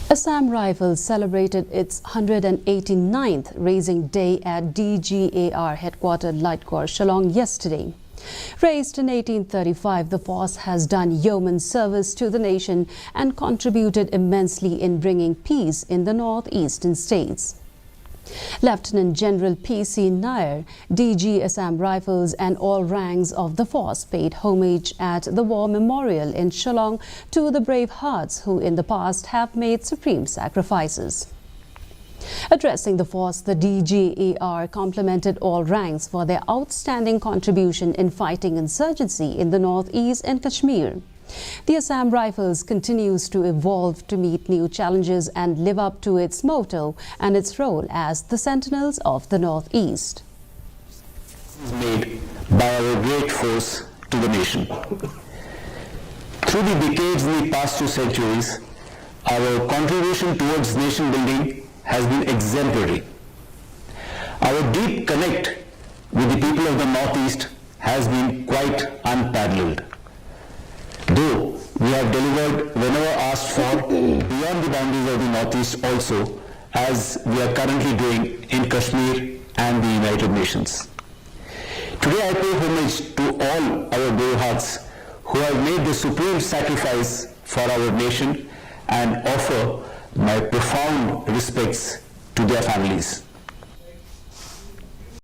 Assam Rifles celebrated its 189th Raising Day at DGAR headquartered Light Corps Shillong yesterday. Raised in 1835, the force has done yeoman service to the nation and contributed immensely in bringing peace in the northeastern states. Lieutenant General P.C. Nair, DG Assam Rifles and all ranks of the force paid homage at the War Memorial in Shillong to the brave hearts who in the past have made supreme sacrifices. Addressing the force, the DGAR complimented all ranks for their outstanding contribution in fighting insurgency in the northeast and Kashmir. The Assam Rifles continues to evolve to meet new challenges and live up to its motto and its role as the sentinels of the Northeast. Made by our great force to the nation. Through the decades in the past 2 centuries, our contribution towards nation building has been exemplary. Our deep connect with the people of the Northeast has been quite unparalleled. Though we have delivered whenever asked for beyond the boundaries of the Northeast also, as we are currently doing in Kashmir and the United Nations. Today I pay homage to all our brave hearts who have made the supreme sacrifice for our nation and offer my profound respects to their families.